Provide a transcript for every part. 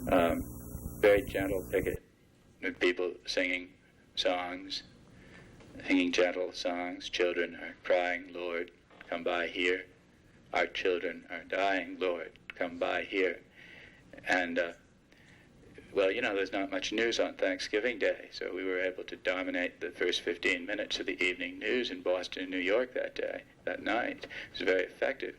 Very gentle thicket with people singing songs, singing gentle songs. Children are crying, Lord, come by here. Our children are dying, Lord, come by here. And, well, you know, there's not much news on Thanksgiving Day, so we were able to dominate the first 15 minutes of the evening news in Boston and New York that night. It was very effective.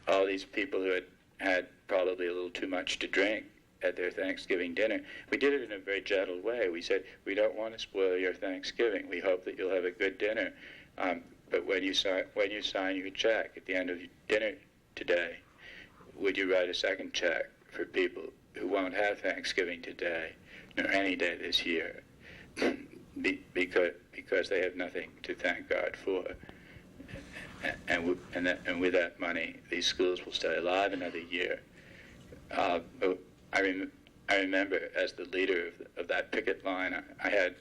All these people who had probably a little too much to drink at their Thanksgiving dinner, we did it in a very gentle way. We said, we don't want to spoil your Thanksgiving. We hope that you'll have a good dinner. But when you sign your check at the end of your dinner today, would you write a second check for people who won't have Thanksgiving today, nor any day this year, because they have nothing to thank God for? And with that money, these schools will stay alive another year. I remember, as the leader of that picket line, I had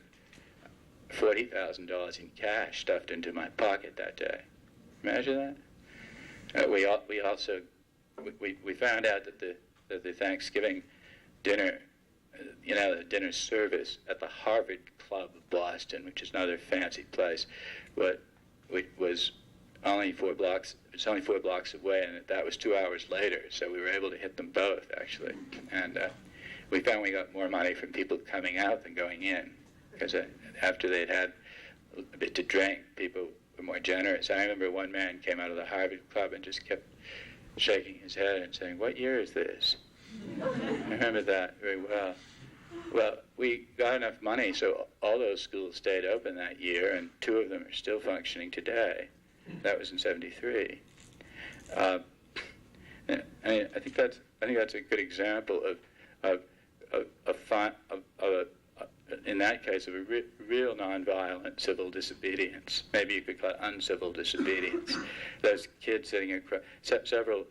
$40,000 in cash stuffed into my pocket that day. Imagine that. We found out that the Thanksgiving dinner, the dinner service at the Harvard Club of Boston, which is another fancy place, was only 4 blocks. It's only 4 blocks away, and that was 2 hours later. So we were able to hit them both, actually. And we found we got more money from people coming out than going in, because after they'd had a bit to drink, people were more generous. I remember one man came out of the Harvard Club and just kept shaking his head and saying, "What year is this?" I remember that very well. Well, we got enough money, so all those schools stayed open that year, and 2 of them are still functioning today. That was in '73. I think that's a good example of in that case, of a real nonviolent civil disobedience. Maybe you could call it uncivil disobedience. Those kids sitting across, several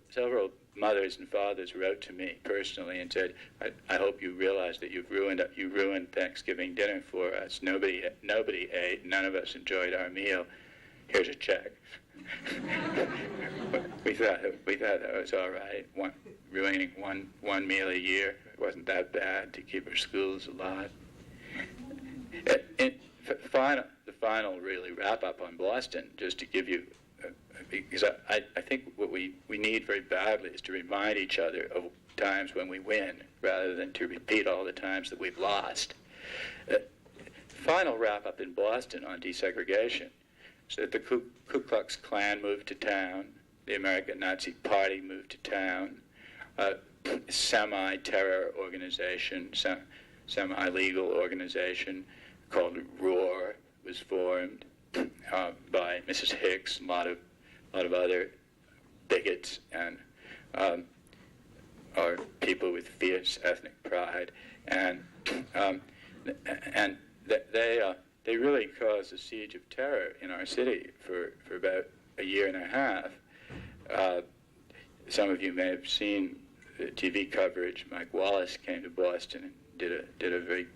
mothers and fathers wrote to me personally and said, I hope you realize that you ruined Thanksgiving dinner for us. Nobody ate. None of us enjoyed our meal. Here's a check. we thought that was all right. Ruining one meal a year, it wasn't that bad to keep our schools alive. The final really wrap up on Boston, just to give you, because I think what we need very badly is to remind each other of times when we win, rather than to repeat all the times that we've lost. Final wrap up in Boston on desegregation. So the Ku Klux Klan moved to town, the American Nazi Party moved to town, semi-terror organization, semi-legal organization called ROAR was formed by Mrs. Hicks, a lot of other bigots and or people with fierce ethnic pride, and they really caused a siege of terror in our city for about a year and a half. Some of you may have seen the TV coverage. Mike Wallace came to Boston and did a very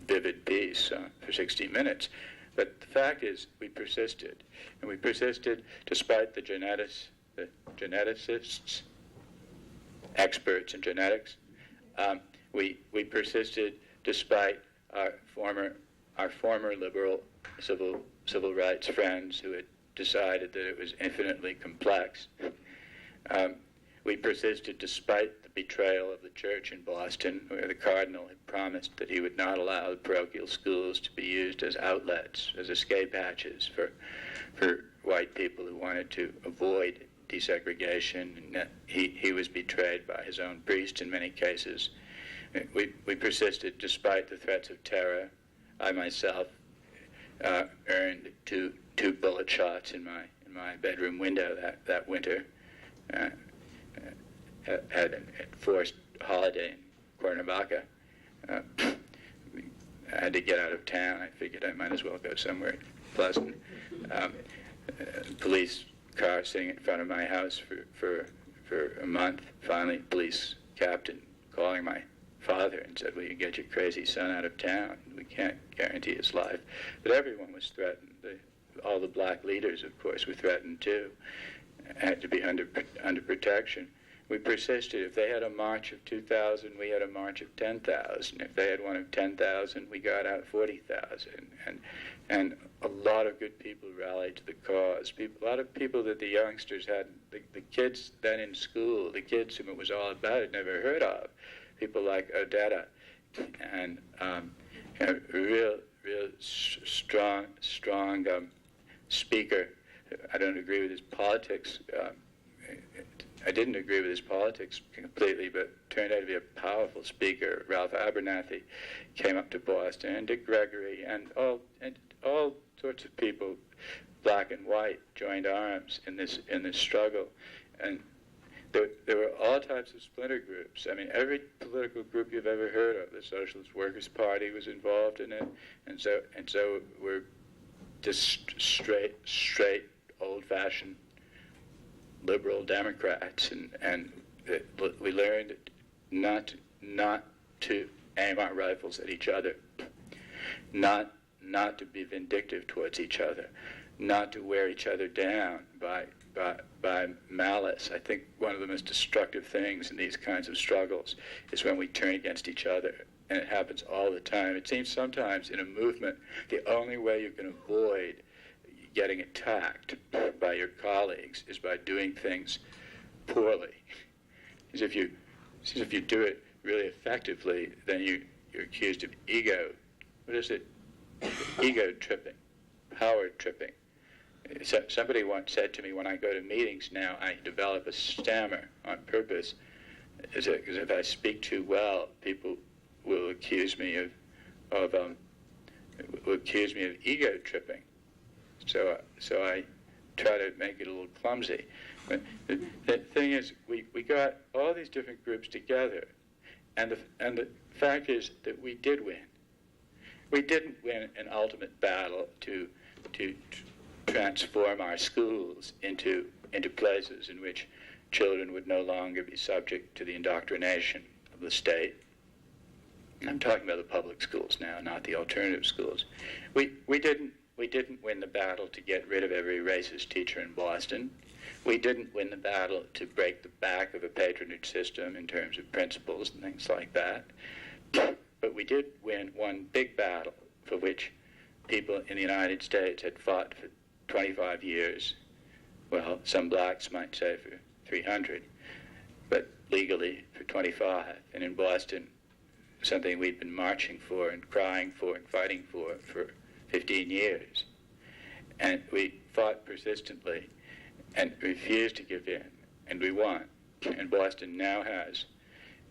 vivid piece for 60 Minutes. But the fact is, we persisted, and we persisted despite the geneticists, experts in genetics. We persisted despite our former liberal civil rights friends who had decided that it was infinitely complex. We persisted despite the betrayal of the church in Boston, where the cardinal had promised that he would not allow the parochial schools to be used as outlets, as escape hatches for white people who wanted to avoid desegregation, and he was betrayed by his own priest in many cases. We persisted despite the threats of terror. I myself earned two bullet shots in my bedroom window that winter. Had a forced holiday in Cuernavaca. I had to get out of town. I figured I might as well go somewhere pleasant. Police car sitting in front of my house for a month. Finally, police captain calling my father and said, "Will you get your crazy son out of town? We can't guarantee his life." But everyone was threatened. All the black leaders, of course, were threatened too. Had to be under protection. we persisted. If they had a march of 2,000, we had a march of 10,000. If they had one of 10,000, we got out 40,000. And a lot of good people rallied to the cause. A lot of people that the youngsters had, the kids then in school, the kids whom it was all about, had never heard of. People like Odetta, and a real strong speaker. I don't agree with his politics. I didn't agree with his politics completely, but turned out to be a powerful speaker. Ralph Abernathy came up to Boston, and Dick Gregory, and all sorts of people, black and white, joined arms in this struggle. And there were all types of splinter groups. I mean, every political group you've ever heard of. The Socialist Workers' Party was involved in it, and so we're just straight, old-fashioned liberal Democrats, and we learned not to aim our rifles at each other, not to be vindictive towards each other, not to wear each other down by malice. I think one of the most destructive things in these kinds of struggles is when we turn against each other, and it happens all the time. It seems sometimes in a movement the only way you can avoid getting attacked by your colleagues is by doing things poorly. As if you do it really effectively, then you're accused of ego. What is it? Ego tripping, power tripping. Somebody once said to me, when I go to meetings now, I develop a stammer on purpose, because if I speak too well, people will accuse me of ego tripping. So I try to make it a little clumsy. But the thing is, we got all these different groups together, and the fact is that we did win. We didn't win an ultimate battle to transform our schools into places in which children would no longer be subject to the indoctrination of the state. I'm talking about the public schools now, not the alternative schools. We didn't win the battle to get rid of every racist teacher in Boston. We didn't win the battle to break the back of a patronage system in terms of principles and things like that. But we did win one big battle for which people in the United States had fought for 25 years. Well, some blacks might say for 300, but legally for 25. And in Boston, something we'd been marching for and crying for and fighting for 15 years. And we fought persistently and refused to give in, and we won. And Boston now has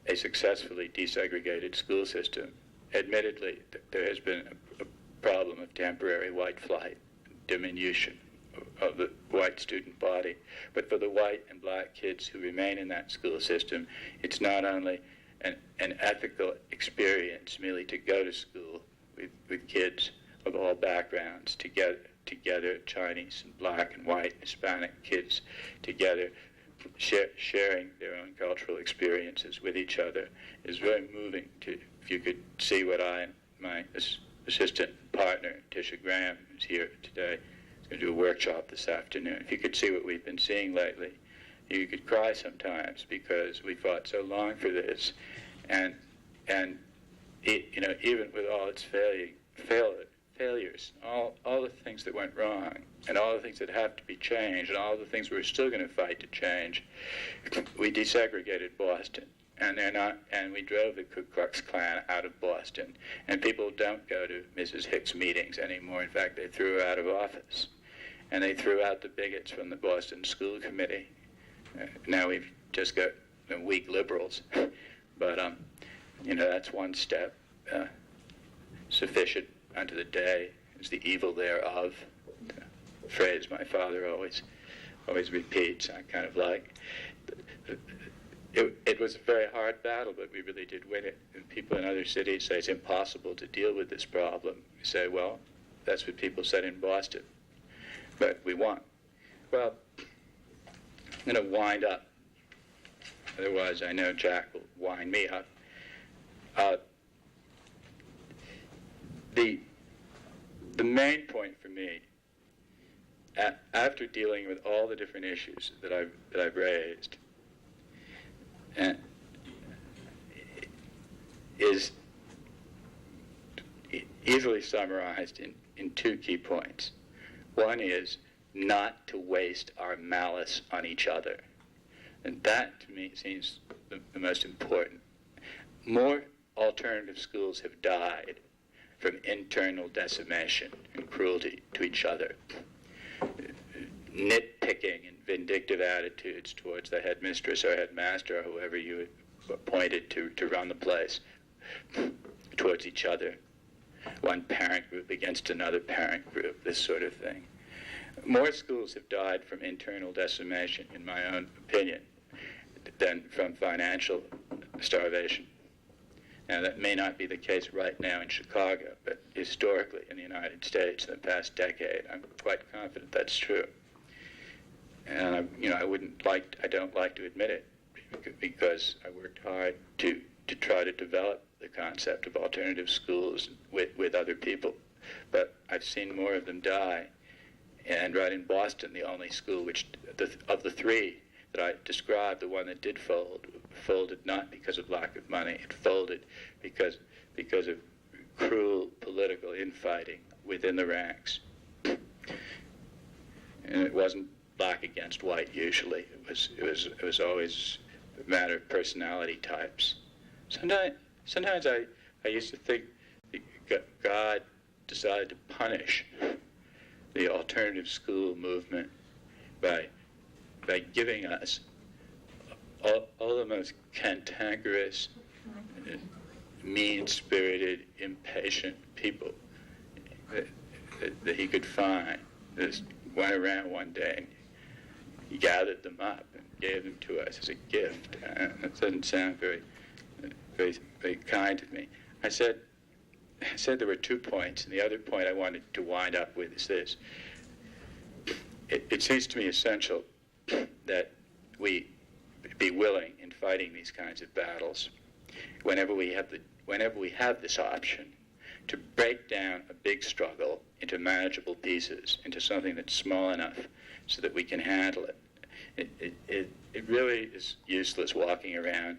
a successfully desegregated school system. Admittedly, there has been a problem of temporary white flight, diminution of the white student body. But for the white and black kids who remain in that school system, it's not only an ethical experience merely to go to school with kids of all backgrounds together, Chinese and black and white and Hispanic kids together, sharing their own cultural experiences with each other is very moving. If you could see what I and my assistant partner, Tisha Graham, who's here today, is going to do a workshop this afternoon. If you could see what we've been seeing lately, you could cry sometimes because we fought so long for this, and even with all its failures, all the things that went wrong, and all the things that have to be changed, and all the things we're still going to fight to change, we desegregated Boston, and we drove the Ku Klux Klan out of Boston, and people don't go to Mrs. Hicks meetings anymore. In fact, they threw her out of office, and they threw out the bigots from the Boston School Committee. Now we've just got weak liberals, but that's one step. Sufficient unto the day is the evil thereof. The phrase my father always repeats. I kind of like. It was a very hard battle, but we really did win it. And people in other cities say it's impossible to deal with this problem. We say, well, that's what people said in Boston, but we won. Well, I'm going to wind up. Otherwise, I know Jack will wind me up. The main point for me, after dealing with all the different issues that I've raised, is easily summarized in 2 key points. One is not to waste our malice on each other. And that, to me, seems the most important. More alternative schools have died from internal decimation and cruelty to each other. Nitpicking and vindictive attitudes towards the headmistress or headmaster or whoever you appointed to run the place, towards each other. One parent group against another parent group, this sort of thing. More schools have died from internal decimation, in my own opinion, than from financial starvation. Now, that may not be the case right now in Chicago, but historically in the United States in the past decade, I'm quite confident that's true. And I don't like to admit it, because I worked hard to try to develop the concept of alternative schools with other people. But I've seen more of them die. And right in Boston, the only school of the 3 that I described, the one that did folded not because of lack of money. It folded because of cruel political infighting within the ranks. And it wasn't black against white usually. It was always a matter of personality types. Sometimes I used to think that God decided to punish the alternative school movement by giving us all the most cantankerous, mean-spirited, impatient people that he could find. Just went around one day and he gathered them up and gave them to us as a gift. That doesn't sound very kind of me. I said there were 2 points, and the other point I wanted to wind up with is this. It seems to me essential that we be willing in fighting these kinds of battles, whenever we have this option, to break down a big struggle into manageable pieces, into something that's small enough so that we can handle it. It really is useless walking around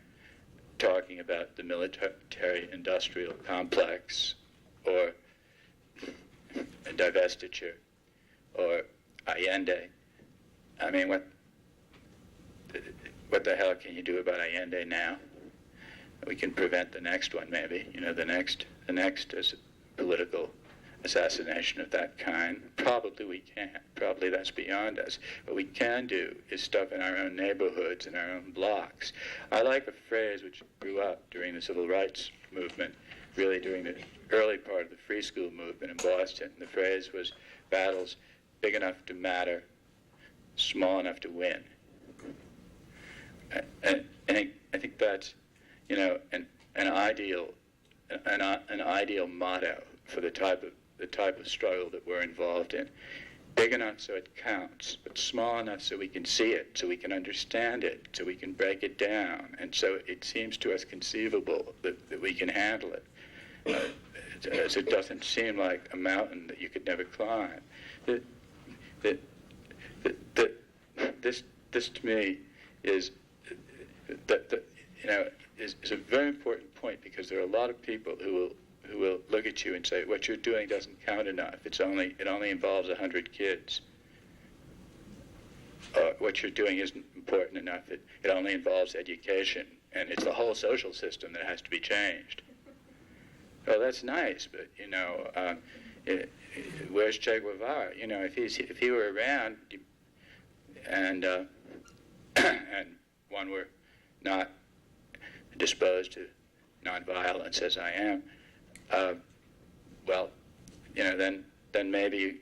talking about the military-industrial complex or divestiture or Allende. I mean, what the hell can you do about Allende now? We can prevent the next one, maybe. The next is a political assassination of that kind. Probably we can't. Probably that's beyond us. What we can do is stuff in our own neighborhoods, in our own blocks. I like a phrase which grew up during the civil rights movement, really during the early part of the free school movement in Boston. The phrase was, battles big enough to matter, small enough to win. And I think that's, an ideal motto for the type of struggle that we're involved in. Big enough so it counts, but small enough so we can see it, so we can understand it, so we can break it down, and so it seems to us conceivable that we can handle it. As it doesn't seem like a mountain that you could never climb. This to me is is a very important point, because there are a lot of people who will look at you and say, what you're doing doesn't count enough. It only involves 100 kids. What you're doing isn't important enough. It only involves education, and it's the whole social system that has to be changed. Well, that's nice, but where's Che Guevara? If he were around, and one were not disposed to nonviolence as I am, then maybe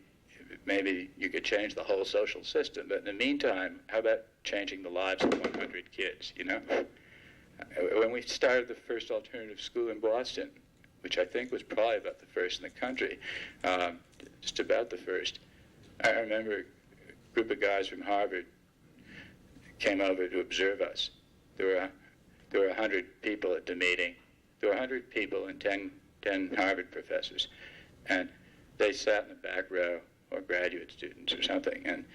you could change the whole social system. But in the meantime, how about changing the lives of 100 kids? When we started the first alternative school in Boston, which I think was probably about the first in the country, just about the first, I remember a group of guys from Harvard came over to observe us. There were 100 people at the meeting. There were 100 people and 10 Harvard professors. And they sat in the back row, or graduate students or something. And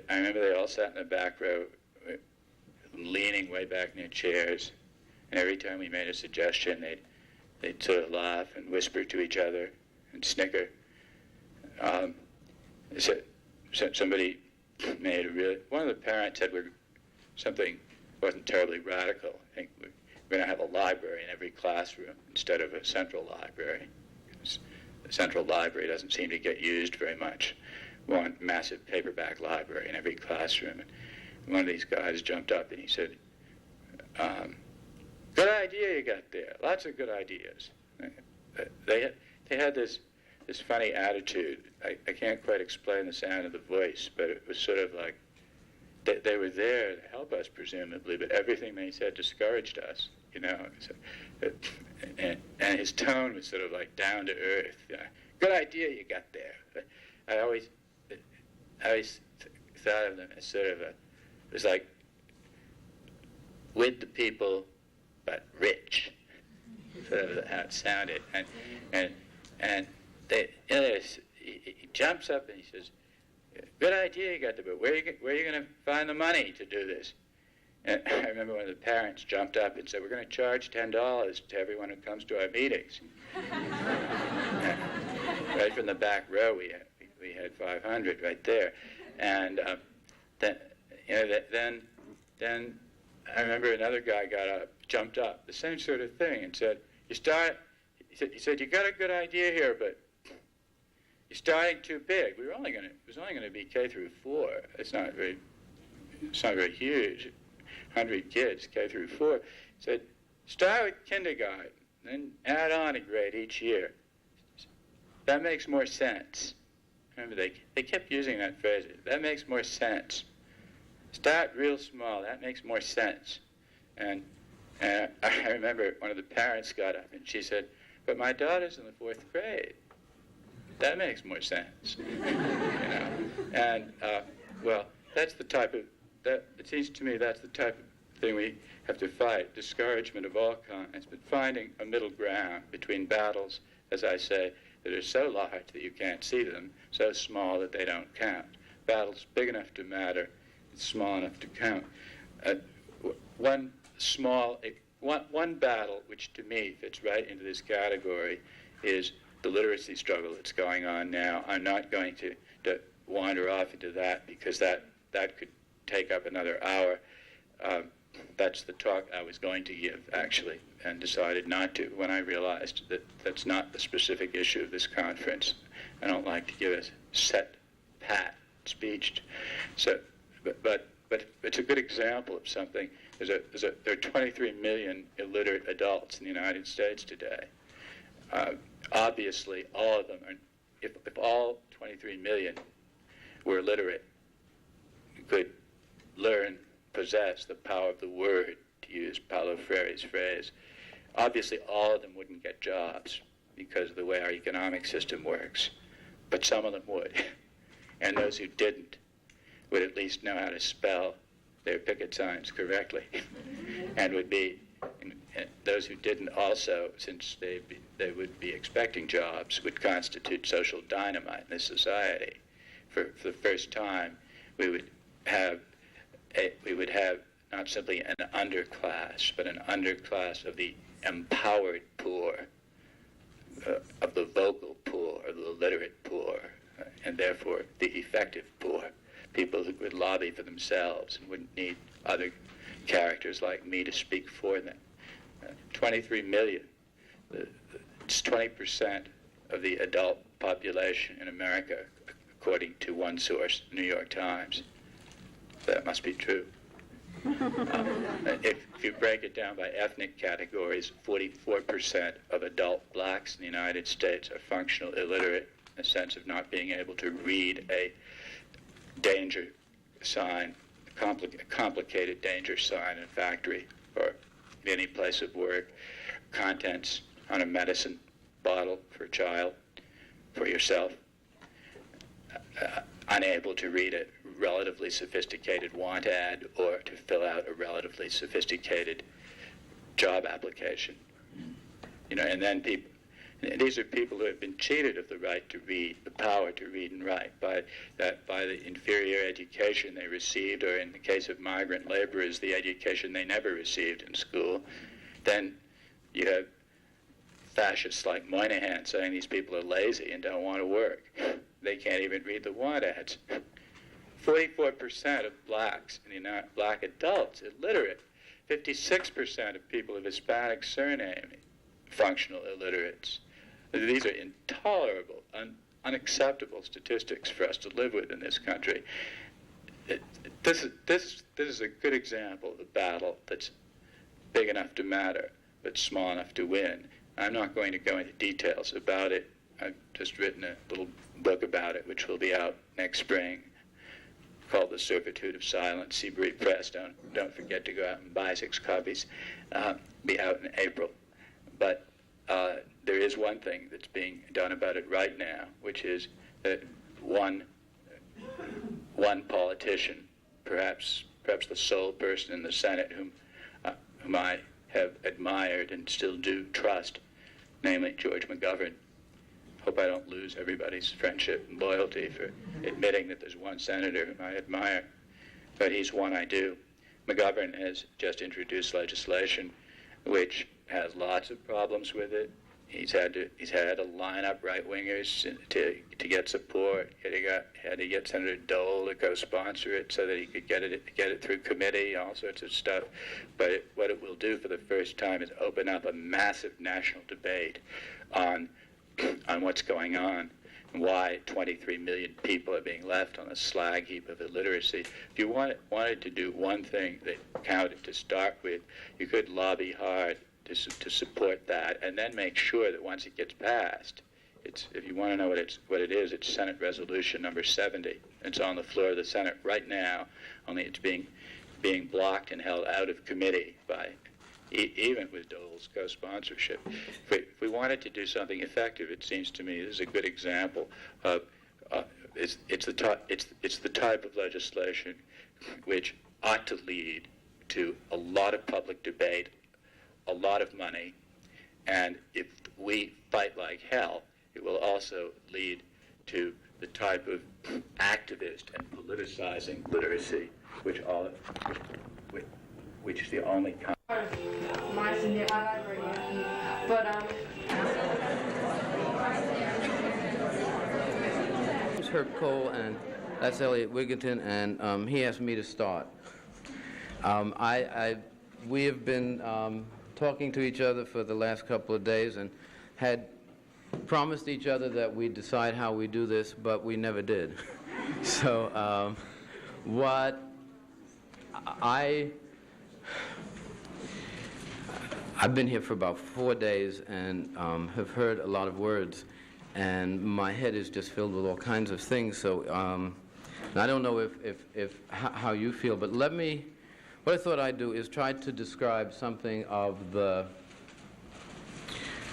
I remember they all sat in the back row leaning way back in their chairs. And every time we made a suggestion, they'd sort of laugh and whisper to each other and snicker. So somebody made one of the parents said something wasn't terribly radical. I think we're going to have a library in every classroom instead of a central library. The central library doesn't seem to get used very much. We want a massive paperback library in every classroom. And one of these guys jumped up and he said, good idea you got there. Lots of good ideas. They had this funny attitude. I can't quite explain the sound of the voice, but it was sort of like they were there to help us, presumably, but everything they said discouraged us, So, and his tone was sort of like down to earth. Good idea you got there. But I always thought of them as sort of it was like with the people, but rich. Sort of how it sounded, and he jumps up and he says, "Good idea you got there, but where are you going to find the money to do this?" And I remember one of the parents jumped up and said, "We're going to charge $10 to everyone who comes to our meetings." Right from the back row, we had 500 right there, and then I remember another guy got up, jumped up, the same sort of thing, and said, He said, "You got a good idea here, but you're starting too big. It was only going to be K through 4. It's not very huge. 100 kids, K through 4. He said, start with kindergarten, then add on a grade each year. That makes more sense." Remember, they kept using that phrase. That makes more sense. Start real small. That makes more sense. And I remember one of the parents got up and she said, "But my daughter's in the 4th grade. That makes more sense." And well, that's the type of that. It seems to me that's the type of thing we have to fight. Discouragement of all kinds, but finding a middle ground between battles, as I say, that are so large that you can't see them, so small that they don't count. Battles big enough to matter, small enough to count. One battle, which to me fits right into this category, is the literacy struggle that's going on now. I'm not going to wander off into that because that could take up another hour. That's the talk I was going to give, actually, and decided not to when I realized that that's not the specific issue of this conference. I don't like to give a set, pat speech. So, but it's a good example of something. There are 23 million illiterate adults in the United States today. Obviously, all of them are. If all 23 million were literate, could learn, possess the power of the word, to use Paulo Freire's phrase, obviously all of them wouldn't get jobs because of the way our economic system works. But some of them would. And those who didn't would at least know how to spell their picket signs correctly. And would be, and those who didn't also, since they would be expecting jobs, would constitute social dynamite in this society. For the first time, we would have not simply an underclass, but an underclass of the empowered poor, of the vocal poor, or the literate poor, and therefore the effective poor, people who would lobby for themselves and wouldn't need other characters like me to speak for them. 23 million. It's 20% of the adult population in America, according to one source, the New York Times. That must be true. If you break it down by ethnic categories, 44% of adult blacks in the United States are functional illiterate, in the sense of not being able to read a danger sign, a complicated danger sign in a factory or any place of work, contents on a medicine bottle for a child, for yourself, unable to read a relatively sophisticated want ad or to fill out a relatively sophisticated job application. And then And these are people who have been cheated of the right to read, the power to read and write, by the inferior education they received, or in the case of migrant laborers, the education they never received in school. Then you have fascists like Moynihan saying these people are lazy and don't want to work. They can't even read the want ads. 44% of blacks, black adults, illiterate. 56% of people of Hispanic surname, functional illiterates. These are intolerable, unacceptable statistics for us to live with in this country. This is a good example of a battle that's big enough to matter, but small enough to win. I'm not going to go into details about it. I've just written a little book about it, which will be out next spring, called The Servitude of Silence, Seabury Press. Don't forget to go out and buy 6 copies. Be out in April. But there is one thing that's being done about it right now, which is that one politician, perhaps the sole person in the Senate whom I have admired and still do trust, namely George McGovern. Hope I don't lose everybody's friendship and loyalty for admitting that there's one senator whom I admire, but he's one I do. McGovern has just introduced legislation which has lots of problems with it. He's had to line up right-wingers to get support. He had to get Senator Dole to co-sponsor it so that he could get it through committee, all sorts of stuff. But what it will do for the first time is open up a massive national debate on what's going on and why 23 million people are being left on a slag heap of illiteracy. If you wanted to do one thing that counted to start with, you could lobby hard to support that, and then make sure that once it gets passed, if you want to know what it is, it's Senate Resolution number 70. It's on the floor of the Senate right now, only it's being blocked and held out of committee by even with Dole's co-sponsorship. If we wanted to do something effective, it seems to me this is a good example of it's the type of legislation which ought to lead to a lot of public debate, a lot of money, and if we fight like hell, it will also lead to the type of activist and politicizing literacy which is the only kind. It's Herb Kohl, and that's Elliot Wigginton, and he asked me to start. We have been talking to each other for the last couple of days and had promised each other that we'd decide how we do this, but we never did. So I've been here for about 4 days and have heard a lot of words, and my head is just filled with all kinds of things. So I don't know how you feel, but what I thought I'd do is try to describe something of the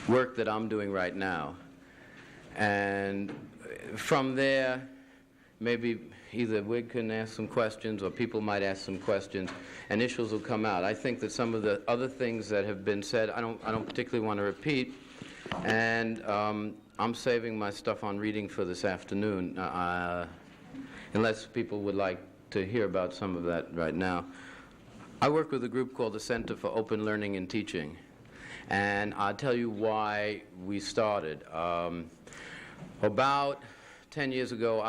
work that I'm doing right now. And from there, maybe either Wig can ask some questions or people might ask some questions, and issues will come out. I think that some of the other things that have been said, I don't particularly want to repeat, and I'm saving my stuff on reading for this afternoon, unless people would like to hear about some of that right now. I work with a group called the Center for Open Learning and Teaching, and I'll tell you why we started. About 10 years ago,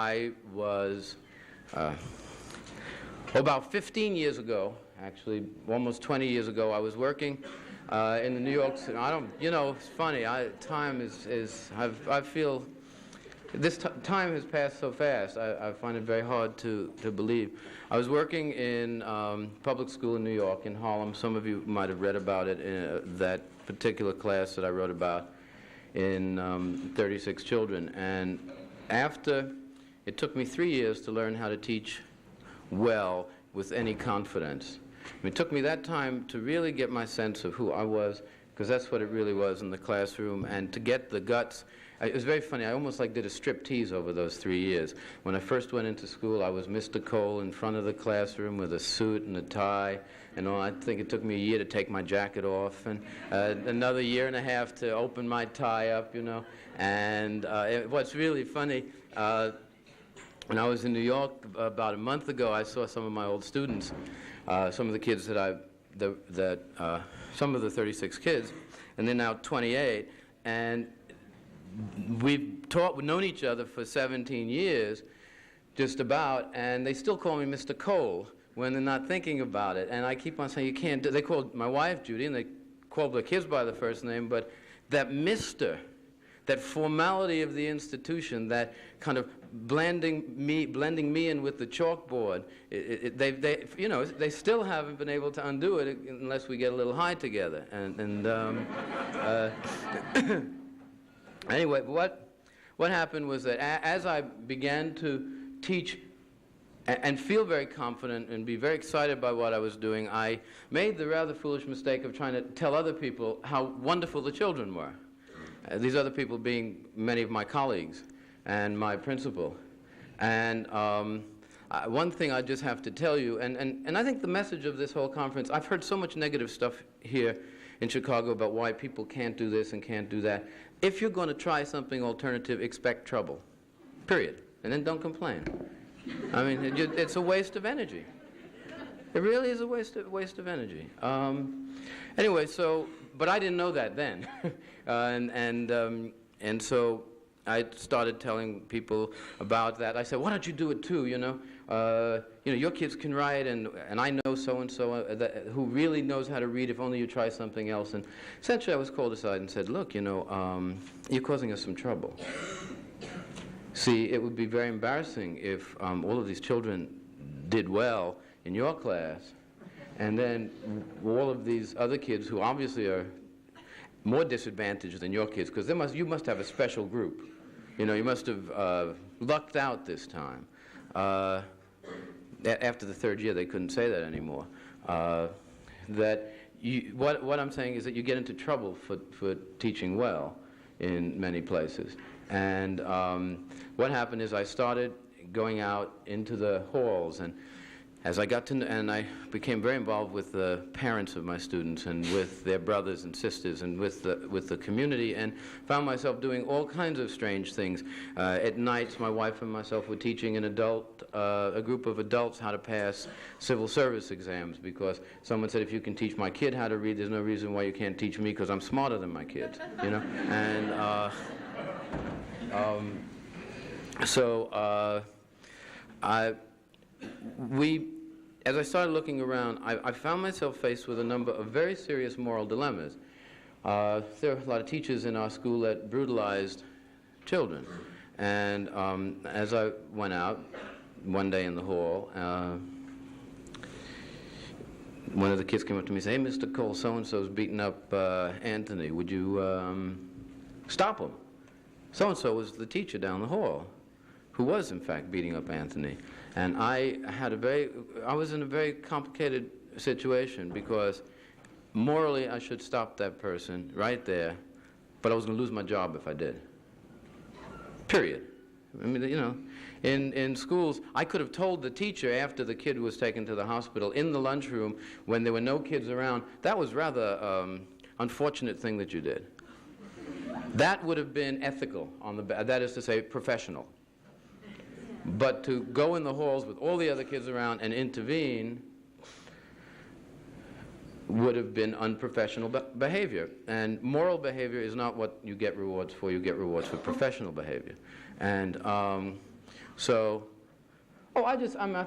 about 15 years ago, actually, almost 20 years ago, I was working in the New York City. It's funny, time I feel, time has passed so fast, I find it very hard to believe. I was working in public school in New York, in Harlem. Some of you might have read about it in that particular class that I wrote about in 36 Children. And after, it took me 3 years to learn how to teach well with any confidence. It took me that time to really get my sense of who I was because that's what it really was in the classroom. And to get the guts, it was very funny. I almost like did a strip tease over those 3 years. When I first went into school, I was Mr. Kohl in front of the classroom with a suit and a tie and all. I think it took me a year to take my jacket off, and another year and a half to open my tie up, you know. And what's really funny, when I was in New York about a month ago, I saw some of my old students, some of the kids some of the 36 kids, and they're now 28, and we've known each other for 17 years, just about, and they still call me Mr. Kohl when they're not thinking about it. And I keep on saying, you can't do, they called my wife Judy, and they called the kids by the first name, but that Mr., that formality of the institution, that kind of blending me in with the chalkboard, they still haven't been able to undo it unless we get a little high together. Anyway, what happened was that as I began to teach and feel very confident and be very excited by what I was doing, I made the rather foolish mistake of trying to tell other people how wonderful the children were. These other people being many of my colleagues and my principal. And one thing I just have to tell you, and I think the message of this whole conference, I've heard so much negative stuff here in Chicago about why people can't do this and can't do that. If you're going to try something alternative, expect trouble, period. And then don't complain. I mean, it's a waste of energy. It really is a waste of energy. Anyway, but I didn't know that then. And so I started telling people about that. I said, why don't you do it too, you know? Your kids can write, and I know so-and-so who really knows how to read if only you try something else. And essentially I was called aside and said, look, you're causing us some trouble. See, it would be very embarrassing if all of these children did well in your class, and then all of these other kids who obviously are more disadvantaged than your kids, because you must have a special group. You must have lucked out this time. After the third year, they couldn't say that anymore. What I'm saying is that you get into trouble for teaching well in many places. And what happened is I started going out into the halls, and as I got to and I became very involved with the parents of my students and with their brothers and sisters and with the community, and found myself doing all kinds of strange things. At nights, my wife and myself were teaching a group of adults how to pass civil service exams, because someone said, if you can teach my kid how to read, there's no reason why you can't teach me, because I'm smarter than my kids, you know? And as I started looking around, I found myself faced with a number of very serious moral dilemmas. There are a lot of teachers in our school that brutalized children. And as I went out one day in the hall, one of the kids came up to me and said, hey, Mr. Kohl, so-and-so's beating up Anthony. Would you stop him? So-and-so was the teacher down the hall, who was, in fact, beating up Anthony. And I was in a very complicated situation, because morally I should stop that person right there, but I was going to lose my job if I did. Period. I mean, in schools, I could have told the teacher after the kid was taken to the hospital in the lunchroom when there were no kids around, that was rather unfortunate thing that you did. That would have been ethical, that is to say, professional. But to go in the halls with all the other kids around and intervene would have been unprofessional behavior. And moral behavior is not what you get rewards for. You get rewards for professional behavior. And I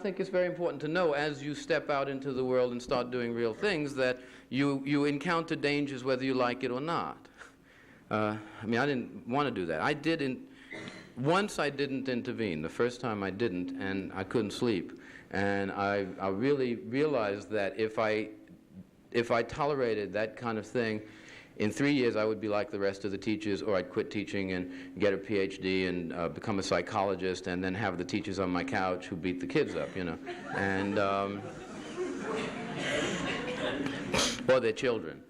think it's very important to know, as you step out into the world and start doing real things, that you encounter dangers whether you like it or not. I didn't want to do that. Once I didn't intervene. The first time I didn't, and I couldn't sleep. And I really realized that if I tolerated that kind of thing, in 3 years I would be like the rest of the teachers, or I'd quit teaching and get a PhD and become a psychologist, and then have the teachers on my couch who beat the kids up, you know. And or their children.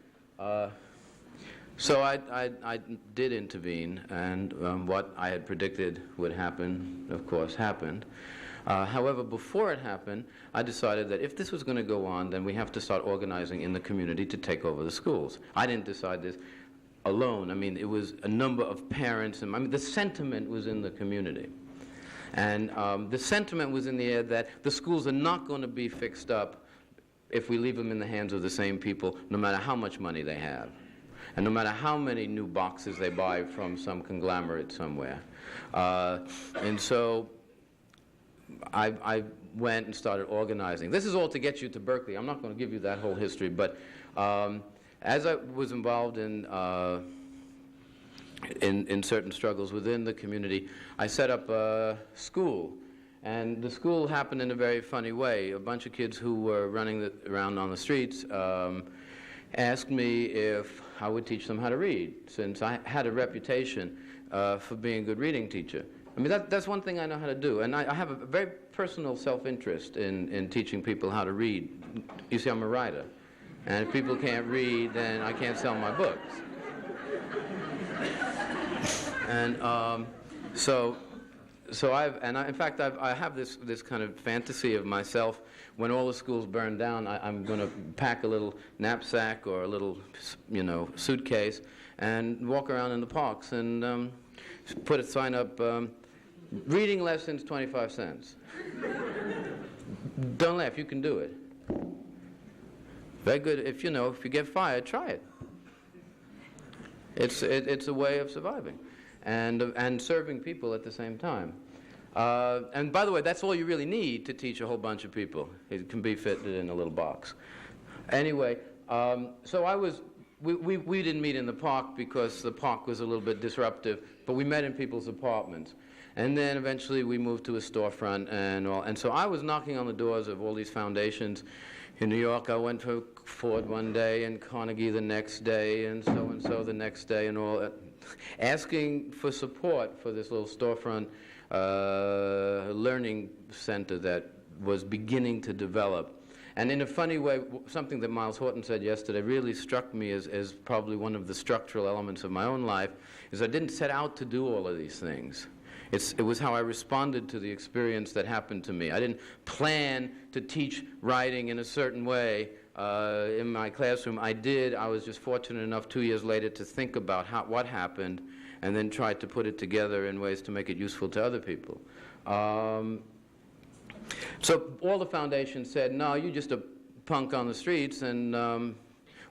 So I did intervene, and what I had predicted would happen, of course, happened. However, before it happened, I decided that if this was going to go on, then we have to start organizing in the community to take over the schools. I didn't decide this alone. I mean, it was a number of parents, and I mean, the sentiment was in the community. And the sentiment was in the air that the schools are not going to be fixed up if we leave them in the hands of the same people, no matter how much money they have, and no matter how many new boxes they buy from some conglomerate somewhere. And so I went and started organizing. This is all to get you to Berkeley. I'm not going to give you that whole history, but as I was involved in certain struggles within the community, I set up a school. And the school happened in a very funny way. A bunch of kids who were running around on the streets asked me if I would teach them how to read, since I had a reputation for being a good reading teacher. I mean, that's one thing I know how to do. And I have a very personal self-interest in teaching people how to read. You see, I'm a writer. And if people can't read, then I can't sell my books. And in fact, I have this kind of fantasy of myself. When all the schools burn down, I'm going to pack a little knapsack or a little, suitcase and walk around in the parks and put a sign up, reading lessons, 25 cents. Don't laugh, you can do it. Very good. If you get fired, try it. It's a way of surviving and serving people at the same time. And by the way, that's all you really need to teach a whole bunch of people. It can be fitted in a little box. Anyway, so we didn't meet in the park because the park was a little bit disruptive, but we met in people's apartments. And then eventually we moved to a storefront and all. And so I was knocking on the doors of all these foundations. In New York, I went to Ford one day and Carnegie the next day and so the next day and all, asking for support for this little storefront learning center that was beginning to develop. And in a funny way, something that Miles Horton said yesterday really struck me as probably one of the structural elements of my own life, is I didn't set out to do all of these things. It was how I responded to the experience that happened to me. I didn't plan to teach writing in a certain way in my classroom. I did. I was just fortunate enough 2 years later to think about what happened and then try to put it together in ways to make it useful to other people. So all the foundations said, no, you're just a punk on the streets, and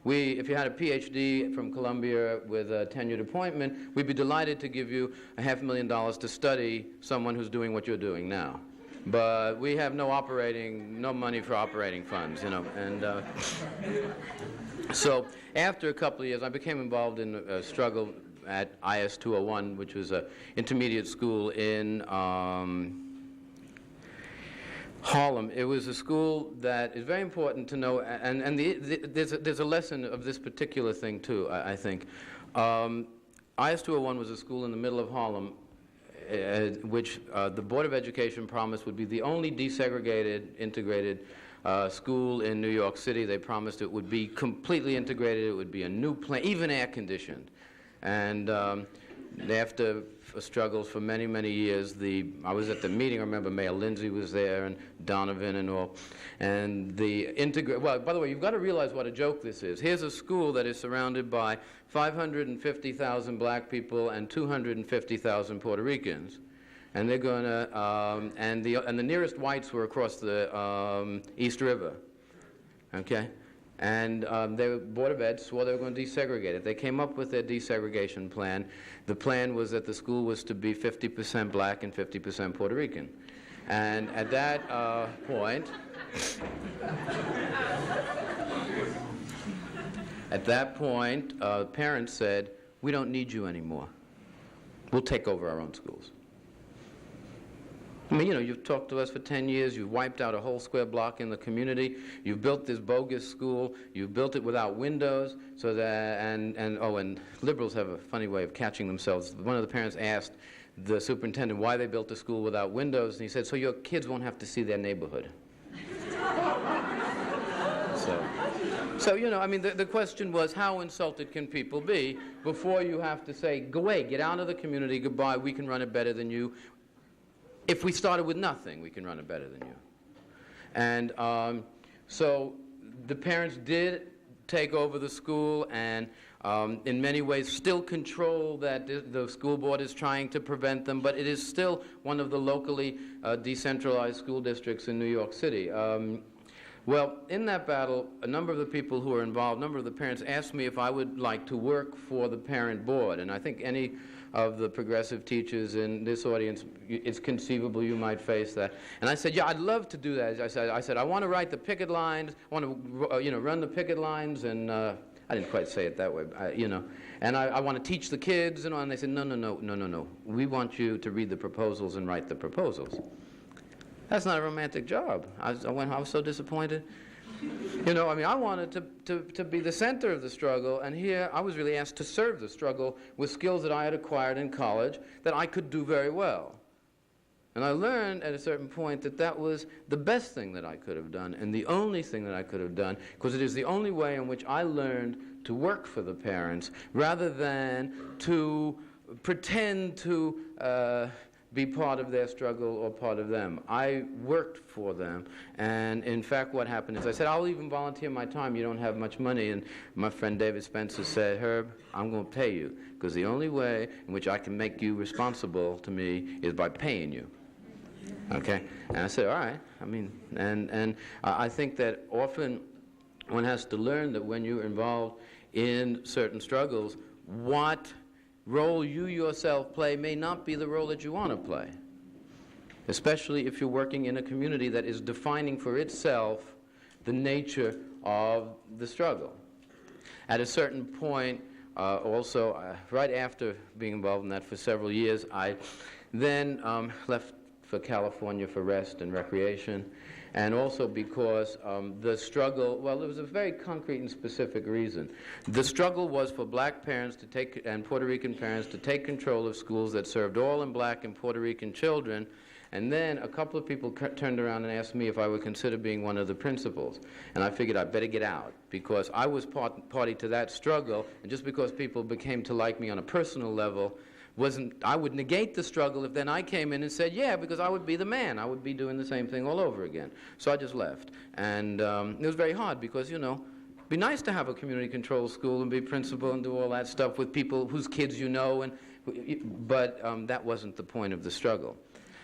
if you had a PhD from Columbia with a tenured appointment, we'd be delighted to give you $500,000 to study someone who's doing what you're doing now. But we have no money for operating funds, And so after a couple of years, I became involved in a struggle at IS-201, which was an intermediate school in Harlem. It was a school that is very important to know, and there's a lesson of this particular thing too, I think. IS-201 was a school in the middle of Harlem, which the Board of Education promised would be the only desegregated, integrated school in New York City. They promised it would be completely integrated, it would be a new plan, even air-conditioned. And after struggles for many, many years, I was at the meeting. I remember Mayor Lindsay was there and Donovan and all. And well, by the way, you've got to realize what a joke this is. Here's a school that is surrounded by 550,000 black people and 250,000 Puerto Ricans. And they're going to, and the nearest whites were across the East River. Okay? And the Board of Ed swore they were going to desegregate it. They came up with their desegregation plan. The plan was that the school was to be 50% black and 50% Puerto Rican. And at that point, parents said, we don't need you anymore. We'll take over our own schools. I mean, you've talked to us for 10 years, you've wiped out a whole square block in the community, you've built this bogus school, you've built it without windows, so that, and liberals have a funny way of catching themselves. One of the parents asked the superintendent why they built a school without windows, and he said, so your kids won't have to see their neighborhood. So, you know, I mean, the question was, how insulted can people be before you have to say, go away, get out of the community, goodbye, we can run it better than you. If we started with nothing, we can run it better than you. And so the parents did take over the school and in many ways still control that the school board is trying to prevent them, but it is still one of the locally decentralized school districts in New York City. Well, in that battle, a number of the people who were involved, a number of the parents asked me if I would like to work for the parent board, and I think any of the progressive teachers in this audience, it's conceivable you might face that. And I said, yeah, I'd love to do that. I said, I want to write the picket lines, I want to run the picket lines, and I didn't quite say it that way, and I want to teach the kids, and they said, no, we want you to read the proposals and write the proposals. That's not a romantic job. I was so disappointed. You know, I mean, I wanted to be the center of the struggle, and here I was really asked to serve the struggle with skills that I had acquired in college that I could do very well. And I learned at a certain point that that was the best thing that I could have done, and the only thing that I could have done, because it is the only way in which I learned to work for the parents, rather than to pretend to be part of their struggle or part of them. I worked for them, and in fact what happened is I said, I'll even volunteer my time, you don't have much money, and my friend David Spencer said, Herb, I'm going to pay you, because the only way in which I can make you responsible to me is by paying you. Okay? And I said, all right. I mean, and I think that often one has to learn that when you're involved in certain struggles, what role you yourself play may not be the role that you want to play, especially if you're working in a community that is defining for itself the nature of the struggle. At a certain point, right after being involved in that for several years, I then left for California for rest and recreation, and also because the struggle, well, there was a very concrete and specific reason. The struggle was for black parents to take, and Puerto Rican parents to take control of schools that served all in black and Puerto Rican children, and then a couple of people turned around and asked me if I would consider being one of the principals. And I figured I'd better get out, because I was party to that struggle, and just because people became to like me on a personal level, I would negate the struggle if then I came in and said, yeah, because I would be the man. I would be doing the same thing all over again. So I just left. And it was very hard because, it'd be nice to have a community control school and be principal and do all that stuff with people whose kids you know, but that wasn't the point of the struggle.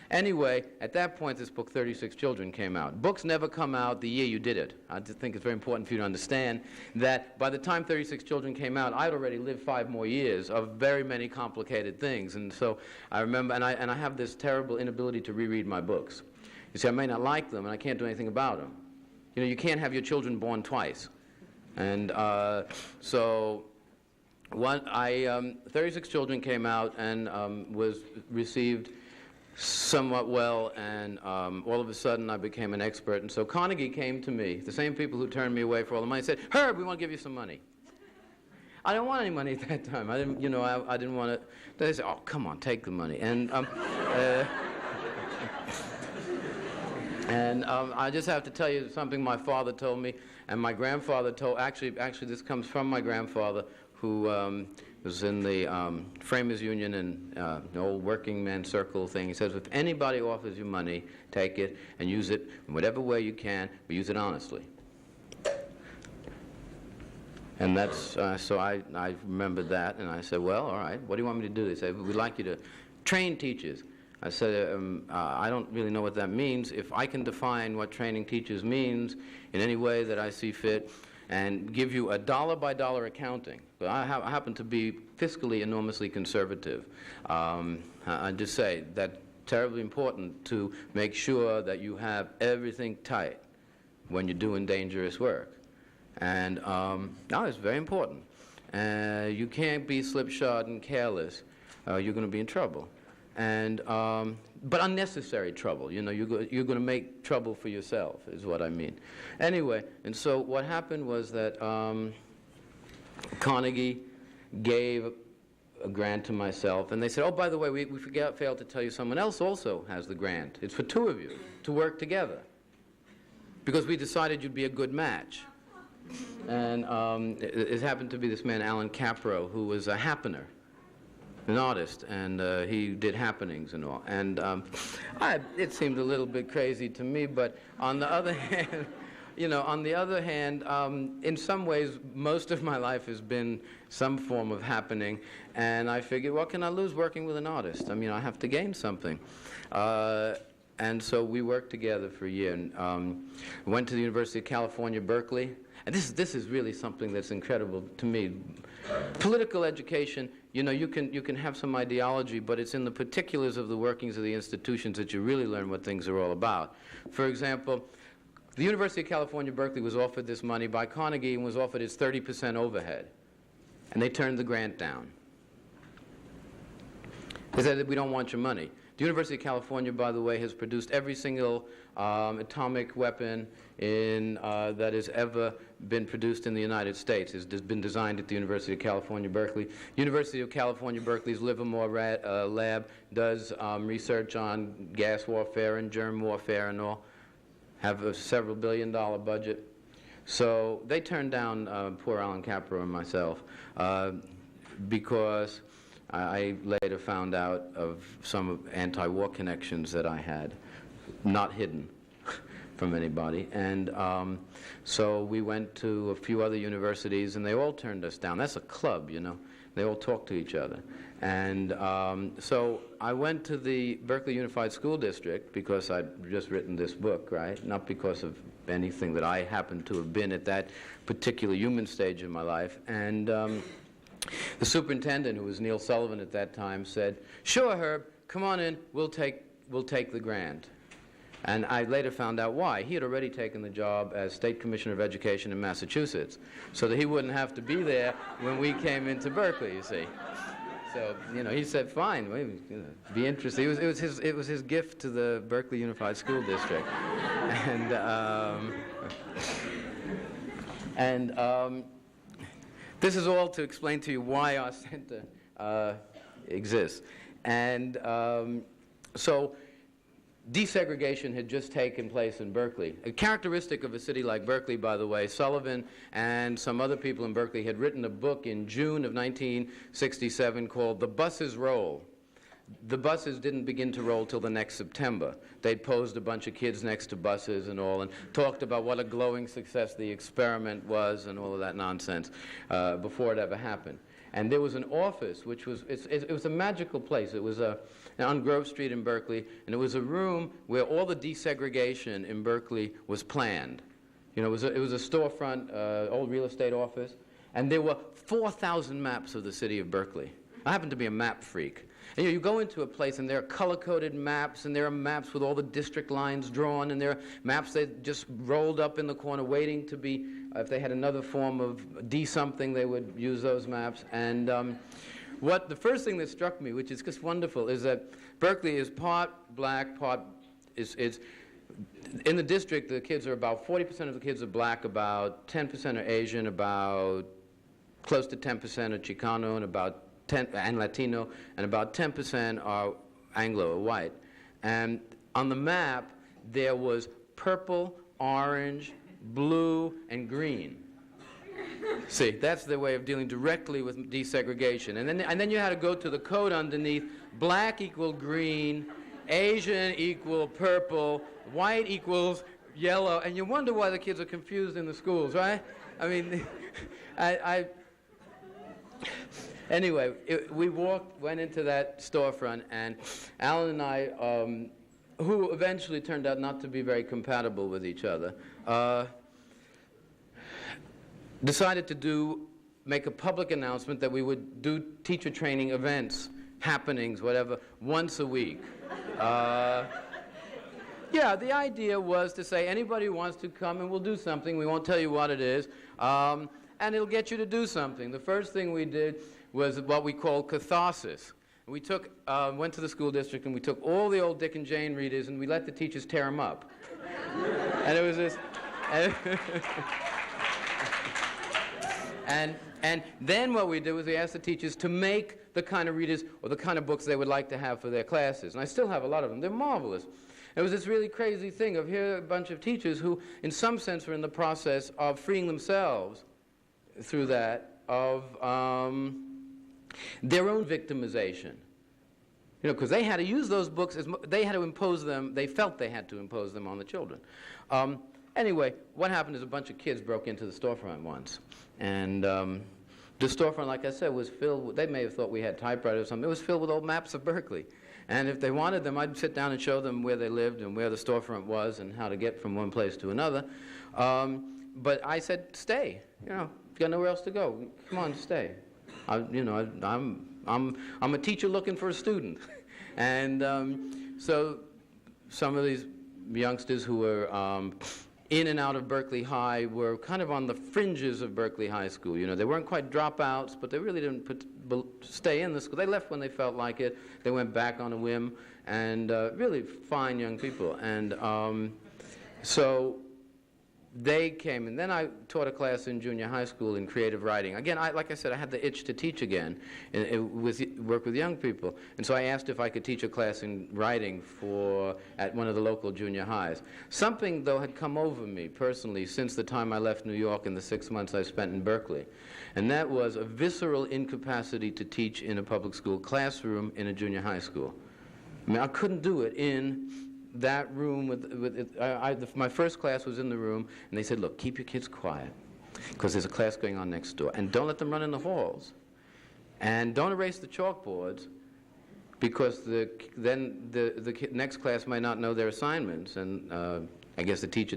Anyway, at that point, this book, 36 Children, came out. Books never come out the year you did it. I just think it's very important for you to understand that by the time 36 Children came out, I'd already lived 5 more years of very many complicated things. And so I remember, and I have this terrible inability to reread my books. You see, I may not like them, and I can't do anything about them. You can't have your children born twice. And so 36 Children came out and was received somewhat well, and all of a sudden I became an expert. And so Carnegie came to me, the same people who turned me away for all the money, said, Herb, we want to give you some money. I didn't want any money at that time. I didn't, I didn't want to. They said, oh, come on, take the money. And I just have to tell you something my father told me, and my grandfather told, actually this comes from my grandfather, who was in the Framers Union and the old working man circle thing. He says, if anybody offers you money, take it and use it in whatever way you can, but use it honestly. And that's, so I remembered that, and I said, well, all right, what do you want me to do? They said, we'd like you to train teachers. I said, I don't really know what that means. If I can define what training teachers means in any way that I see fit, and give you a dollar-by-dollar accounting. But I happen to be fiscally enormously conservative. I just say that's terribly important to make sure that you have everything tight when you're doing dangerous work. And it's very important. You can't be slipshod and careless. You're going to be in trouble. And but unnecessary trouble. You're going to make trouble for yourself, is what I mean. Anyway, and so what happened was that Carnegie gave a grant to myself, and they said, oh, by the way, we failed to tell you someone else also has the grant. It's for 2 of you to work together, because we decided you'd be a good match. And it happened to be this man, Alan Capro, who was a happener, an artist, and he did happenings and all. And it seemed a little bit crazy to me, but on the other hand, in some ways, most of my life has been some form of happening, and I figured, what can I lose working with an artist? I mean, I have to gain something. And so we worked together for a year, and went to the University of California, Berkeley. And this is really something that's incredible to me. Political education, you can have some ideology, but it's in the particulars of the workings of the institutions that you really learn what things are all about. For example, the University of California, Berkeley was offered this money by Carnegie and was offered its 30% overhead. And they turned the grant down. They said that we don't want your money. The University of California, by the way, has produced every single atomic weapon that has ever been produced in the United States. It's been designed at the University of California, Berkeley. University of California, Berkeley's Livermore lab does research on gas warfare and germ warfare and all. Have a several billion-dollar budget. So they turned down poor Alan Capro and myself because I later found out of some anti-war connections that I had, not hidden from anybody. And so we went to a few other universities, and they all turned us down. That's a club, They all talk to each other. And so I went to the Berkeley Unified School District because I'd just written this book, right? Not because of anything that I happened to have been at that particular human stage in my life. And the superintendent, who was Neil Sullivan at that time, said, "Sure, Herb, come on in, we'll take the grant." And I later found out why. He had already taken the job as State Commissioner of Education in Massachusetts, so that he wouldn't have to be there when we came into Berkeley, you see. So, he said, fine, be interested. It was his gift to the Berkeley Unified School District. And this is all to explain to you why our center exists. And so desegregation had just taken place in Berkeley. A characteristic of a city like Berkeley, by the way, Sullivan and some other people in Berkeley had written a book in June of 1967 called The Buses Roll. The buses didn't begin to roll till the next September. They'd posed a bunch of kids next to buses and all, and talked about what a glowing success the experiment was and all of that nonsense before it ever happened. And there was an office, which was, it was a magical place. It was on Grove Street in Berkeley, and it was a room where all the desegregation in Berkeley was planned. It was a storefront, old real estate office, and there were 4,000 maps of the city of Berkeley. I happen to be a map freak. And you go into a place, and there are color-coded maps, and there are maps with all the district lines drawn, and there are maps that just rolled up in the corner waiting to be, if they had another form of D-something, they would use those maps. And the first thing that struck me, which is just wonderful, is that Berkeley is part black, part is in the district, the kids are about 40% of the kids are black, about 10% are Asian, about close to 10% are Chicano, and about and Latino, and about 10% are Anglo or white. And on the map, there was purple, orange, blue, and green. See, that's their way of dealing directly with desegregation. And then you had to go to the code underneath. Black equal green, Asian equal purple, white equals yellow. And you wonder why the kids are confused in the schools, right? I mean, Anyway, we went into that storefront, and Alan and I, who eventually turned out not to be very compatible with each other, decided to make a public announcement that we would do teacher training events, happenings, whatever, once a week. Yeah, the idea was to say, anybody who wants to come and we'll do something, we won't tell you what it is, and it'll get you to do something. The first thing we did was what we call catharsis. We went to the school district, and we took all the old Dick and Jane readers, and we let the teachers tear them up. And it was this... And then what we did was we asked the teachers to make the kind of readers or the kind of books they would like to have for their classes. And I still have a lot of them. They're marvelous. It was this really crazy thing of here a bunch of teachers who, in some sense, were in the process of freeing themselves through that, of their own victimization. You know, because they had to use those books, they had to impose them, they felt they had to impose them on the children. Anyway, what happened is a bunch of kids broke into the storefront once. And the storefront, like I said, was filled with, they may have thought we had typewriters or something, it was filled with old maps of Berkeley. And if they wanted them, I'd sit down and show them where they lived and where the storefront was and how to get from one place to another. But I said, stay. You know, you got nowhere else to go. Come on, stay. I'm a teacher looking for a student. And so some of these youngsters who were in and out of Berkeley High were kind of on the fringes of Berkeley High School. You know, they weren't quite dropouts, but they really didn't stay in the school. They left when they felt like it. They went back on a whim, and really fine young people. And so they came, and then I taught a class in junior high school in creative writing. Again, like I said, I had the itch to teach again, and work with young people. And so I asked if I could teach a class in writing at one of the local junior highs. Something, though, had come over me personally since the time I left New York and the 6 months I spent in Berkeley. And that was a visceral incapacity to teach in a public school classroom in a junior high school. I mean, I couldn't do it in that room my first class was in the room, and they said, look, keep your kids quiet, because there's a class going on next door, and don't let them run in the halls, and don't erase the chalkboards, because then the next class might not know their assignments, and I guess the teacher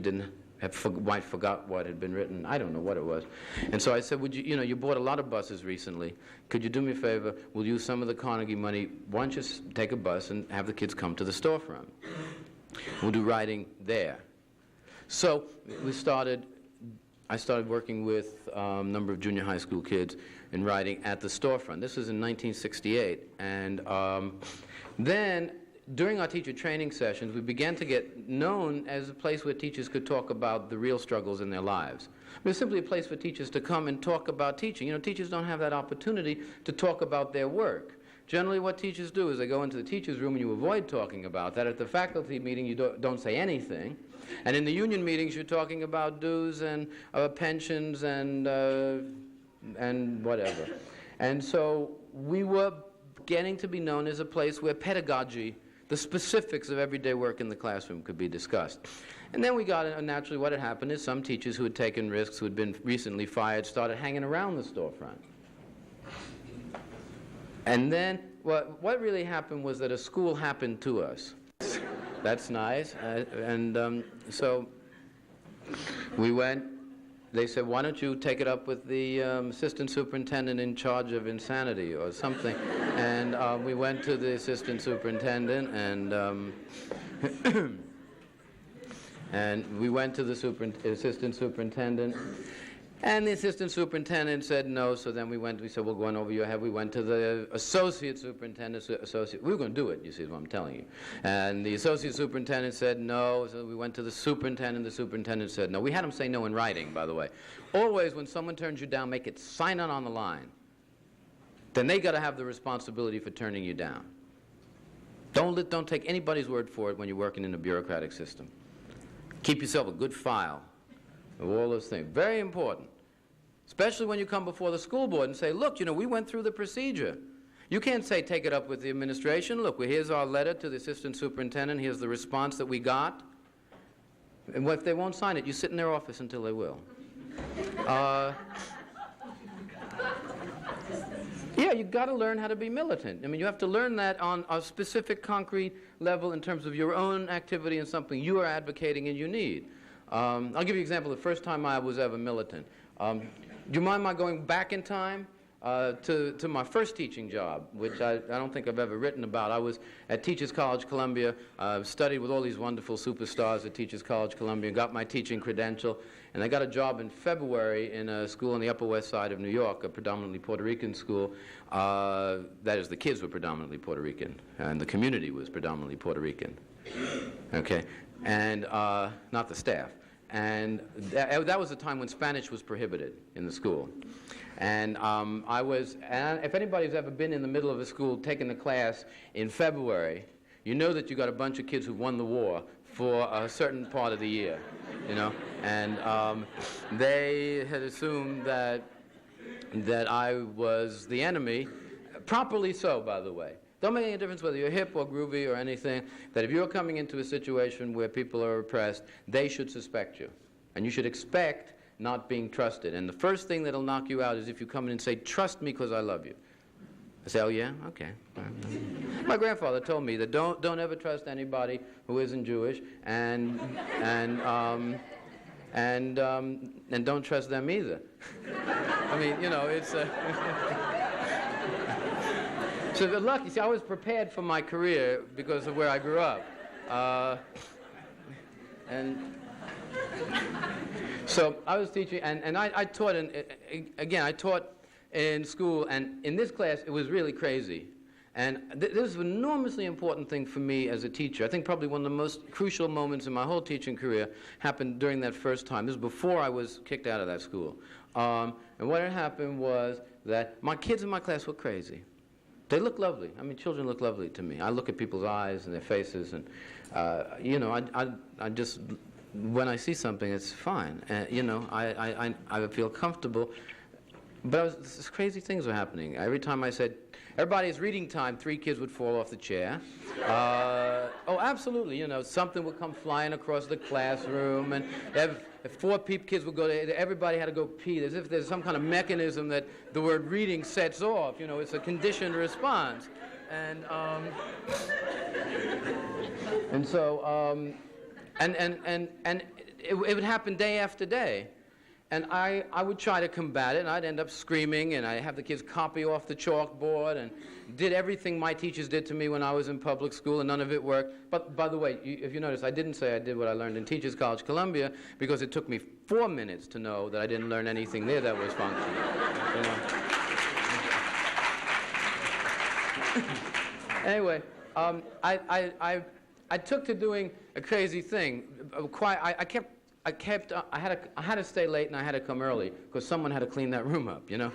might forgot what had been written. I don't know what it was. And so I said, you bought a lot of buses recently. Could you do me a favor? We'll use some of the Carnegie money. Why don't you take a bus and have the kids come to the storefront? We'll do writing there. So I started working with a number of junior high school kids in writing at the storefront. This was in 1968. And then during our teacher training sessions, we began to get known as a place where teachers could talk about the real struggles in their lives. It was simply a place for teachers to come and talk about teaching. You know, teachers don't have that opportunity to talk about their work. Generally, what teachers do is they go into the teacher's room and you avoid talking about that. At the faculty meeting, you don't say anything. And in the union meetings, you're talking about dues and pensions and whatever. And so we were getting to be known as a place where pedagogy, the specifics of everyday work in the classroom, could be discussed. And then we got, naturally what had happened is some teachers who had taken risks, who had been recently fired, started hanging around the storefront. And then what really happened was that a school happened to us. That's nice. So we went. They said, why don't you take it up with the assistant superintendent in charge of insanity or something? And we went to the assistant superintendent, and we went to the assistant superintendent. And the assistant superintendent said no, so then we said, we'll go on over your head. We went to the associate superintendent, we were going to do it, you see, is what I'm telling you. And the associate superintendent said no, so we went to the superintendent said no. We had him say no in writing, by the way. Always, when someone turns you down, make it sign it on the line. Then they got to have the responsibility for turning you down. Don't take anybody's word for it when you're working in a bureaucratic system. Keep yourself a good file of all those things. Very important. Especially when you come before the school board and say, look, we went through the procedure. You can't say, take it up with the administration. Look, here's our letter to the assistant superintendent. Here's the response that we got. And if they won't sign it, you sit in their office until they will. Yeah, you've got to learn how to be militant. I mean, you have to learn that on a specific concrete level in terms of your own activity and something you are advocating and you need. I'll give you an example. The first time I was ever militant. Do you mind my going back in time to my first teaching job, which I don't think I've ever written about. I was at Teachers College, Columbia, studied with all these wonderful superstars at Teachers College, Columbia, got my teaching credential, and I got a job in February in a school on the Upper West Side of New York, a predominantly Puerto Rican school. That is, the kids were predominantly Puerto Rican, and the community was predominantly Puerto Rican. Okay, and not the staff. And that was a time when Spanish was prohibited in the school. And and if anybody's ever been in the middle of a school taking a class in February, you know that you got a bunch of kids who won the war for a certain part of the year, you know, and they had assumed that I was the enemy, properly so, by the way. Don't make any difference whether you're hip or groovy or anything, that if you're coming into a situation where people are oppressed, they should suspect you. And you should expect not being trusted. And the first thing that'll knock you out is if you come in and say, trust me because I love you. I say, oh yeah? Okay. My grandfather told me that don't ever trust anybody who isn't Jewish, and don't trust them either. I mean, you know, it's so good luck. You see, I was prepared for my career because of where I grew up. And so I was teaching, and I taught, I taught in school, and in this class, it was really crazy. And this is an enormously important thing for me as a teacher. I think probably one of the most crucial moments in my whole teaching career happened during that first time. This was before I was kicked out of that school. And what had happened was that my kids in my class were crazy. They look lovely. I mean, children look lovely to me. I look at people's eyes and their faces, and you know, I just, when I see something, it's fine. You know, I feel comfortable. But these crazy things were happening. Every time I said, everybody, it's reading time, 3 kids would fall off the chair. Oh, absolutely. You know, something would come flying across the classroom, and if 4 kids would go to, everybody had to go pee, as if there's some kind of mechanism that the word reading sets off. You know, it's a conditioned response. And so, it would happen day after day. And I would try to combat it, and I'd end up screaming, and I'd have the kids copy off the chalkboard, and did everything my teachers did to me when I was in public school, and none of it worked. But by the way, if you notice, I didn't say I did what I learned in Teachers College, Columbia, because it took me 4 minutes to know that I didn't learn anything there that was functional. You know? Anyway, I took to doing a crazy thing. I had to stay late and I had to come early because someone had to clean that room up, you know?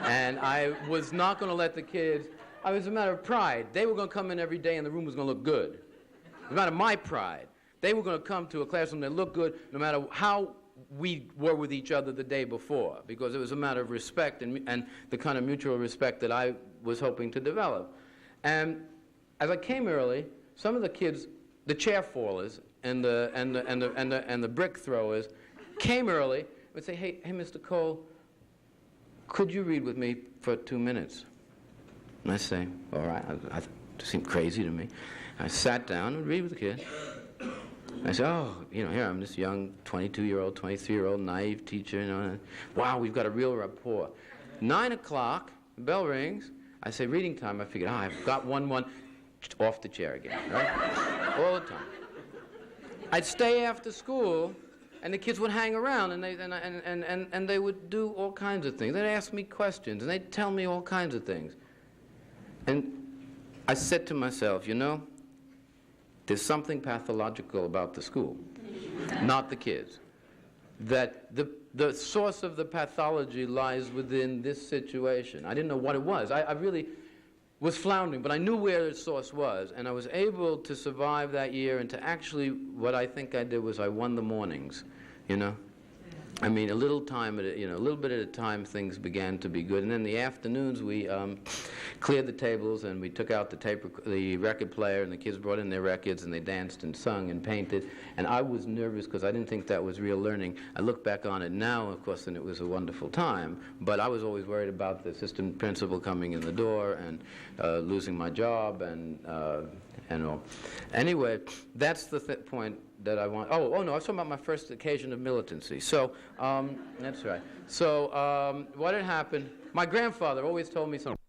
And I was not going to let the kids, it was a matter of pride. They were going to come in every day and the room was going to look good. It was a matter of my pride. They were going to come to a classroom that looked good no matter how we were with each other the day before, because it was a matter of respect and the kind of mutual respect that I was hoping to develop. And as I came early, some of the kids, the chair fallers, and the brick throwers came early, would say, hey, Mr. Kohl, could you read with me for 2 minutes? And I say, all right, it seemed crazy to me. I sat down and read with the kid. I said, oh, you know, here I'm this young 22-year-old, 23-year-old naive teacher, you know, and, wow, we've got a real rapport. 9 o'clock, the bell rings. I say, reading time. I figured, I've got one, off the chair again, right? All the time. I'd stay after school, and the kids would hang around, and they would do all kinds of things. They'd ask me questions, and they'd tell me all kinds of things. And I said to myself, you know, there's something pathological about the school, not the kids. That the source of the pathology lies within this situation. I didn't know what it was. I really was floundering, but I knew where the source was, and I was able to survive that year, and to actually, what I think I did was I won the mornings, you know? I mean, a little bit at a time, things began to be good, and then the afternoons we cleared the tables, and we took out the record player, and the kids brought in their records, and they danced and sung and painted, and I was nervous because I didn't think that was real learning. I look back on it now, of course, and it was a wonderful time, but I was always worried about the assistant principal coming in the door and losing my job and all. Anyway, that's the point that I want. Oh no, I was talking about my first occasion of militancy. So, that's right. So, what had happened, my grandfather always told me something.